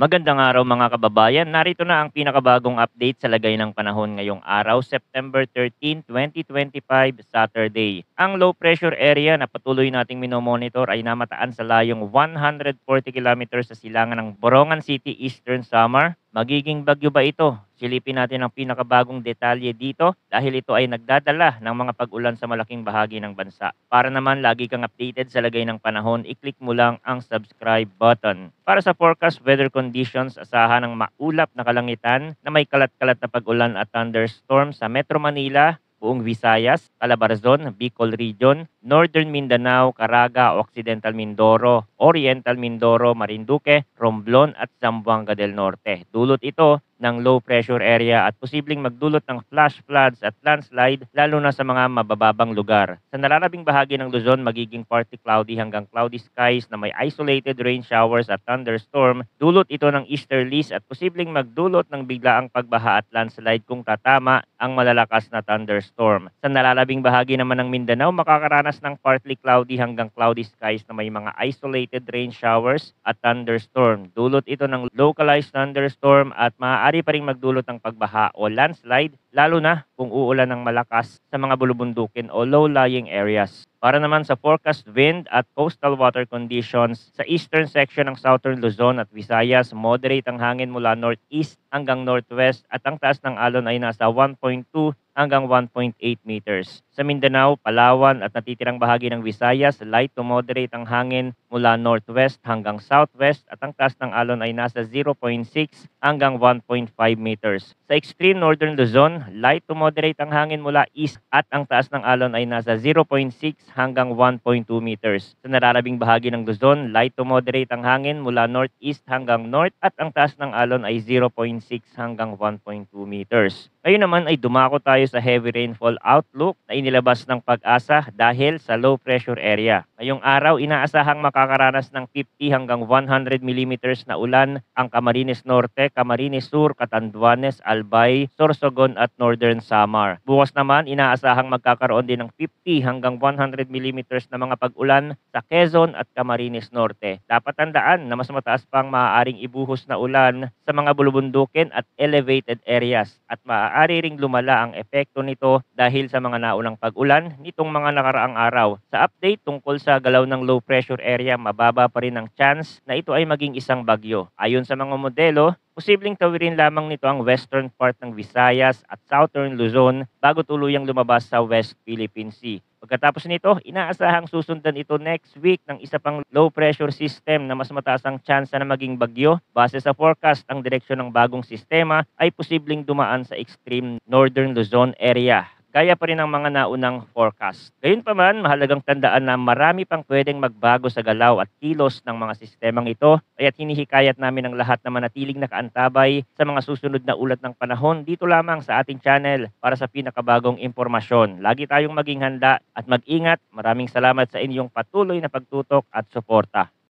Magandang araw mga kababayan. Narito na ang pinakabagong update sa lagay ng panahon ngayong araw, September 13, 2025, Saturday. Ang low pressure area na patuloy nating minomonitor ay namataan sa layong 140 kilometers sa silangan ng Borongan City, Eastern Samar. Magiging bagyo ba ito? Silipin natin ang pinakabagong detalye dito dahil ito ay nagdadala ng mga pag-ulan sa malaking bahagi ng bansa. Para naman lagi kang updated sa lagay ng panahon, i-click mo lang ang subscribe button. Para sa forecast weather conditions, asahan ng maulap na kalangitan na may kalat-kalat na pag-ulan at thunderstorm sa Metro Manila, buong Visayas, Calabarzon, Bicol Region, Northern Mindanao, Caraga, Occidental Mindoro, Oriental Mindoro, Marinduque, Romblon at Zamboanga del Norte. Dulot ito ng low pressure area at posibleng magdulot ng flash floods at landslide lalo na sa mga mabababang lugar. Sa nalalabing bahagi ng Luzon, magiging partly cloudy hanggang cloudy skies na may isolated rain showers at thunderstorm. Dulot ito ng easterlies at posibleng magdulot ng biglaang pagbaha at landslide kung tatama ang malalakas na thunderstorm. Sa nalalabing bahagi naman ng Mindanao, makakaranas ng partly cloudy hanggang cloudy skies na may mga isolated rain showers at thunderstorm. Dulot ito ng localized thunderstorm at maaari pa ring magdulot ng pagbaha o landslide lalo na kung uulan ng malakas sa mga bulubundukin o low-lying areas. Para naman sa forecast wind at coastal water conditions, sa eastern section ng southern Luzon at Visayas, moderate ang hangin mula northeast hanggang northwest at ang taas ng alon ay nasa 1.2 hanggang 1.8 meters. Sa Mindanao, Palawan at natitirang bahagi ng Visayas, light to moderate ang hangin mula northwest hanggang southwest at ang taas ng alon ay nasa 0.6 hanggang 1.5 meters. Sa extreme northern Luzon, light to moderate ang hangin mula east at ang taas ng alon ay nasa 0.6 hanggang 1.2 meters. Sa nalalabing bahagi ng Luzon, light to moderate ang hangin mula northeast hanggang north at ang taas ng alon ay 0.6 hanggang 1.2 meters. Ngayon naman ay dumako tayo sa heavy rainfall outlook na inilabas ng Pag-asa dahil sa low pressure area. Ngayong araw, inaasahang makakaranas ng 50 hanggang 100 millimeters na ulan ang Camarines Norte, Camarines Sur, Catanduanes, Albay, Sorsogon at Northern Samar. Bukas naman, inaasahang magkakaroon din ng 50 hanggang 100 millimeters na mga pag-ulan sa Quezon at Camarines Norte. Dapat tandaan na mas mataas pang maaaring ibuhos na ulan sa mga bulubundukin at elevated areas at maaari ring lumala ang epekto nito dahil sa mga naunang pag-ulan nitong mga nakaraang araw. Sa update tungkol sa galaw ng low pressure area, mababa pa rin ang chance na ito ay maging isang bagyo. Ayon sa mga modelo, posibleng tawirin lamang nito ang western part ng Visayas at southern Luzon bago tuluyang lumabas sa West Philippine Sea. Pagkatapos nito, inaasahang susundan ito next week ng isa pang low pressure system na mas mataas ang tsansa na maging bagyo. Base sa forecast, ang direksyon ng bagong sistema ay posibleng dumaan sa extreme northern Luzon area, gaya pa rin ng mga naunang forecast. Gayunpaman, mahalagang tandaan na marami pang pwedeng magbago sa galaw at kilos ng mga sistemang ito, kaya't hinihikayat namin ang lahat na manatiling nakaantabay sa mga susunod na ulat ng panahon dito lamang sa ating channel para sa pinakabagong impormasyon. Lagi tayong maging handa at mag-ingat. Maraming salamat sa inyong patuloy na pagtutok at suporta.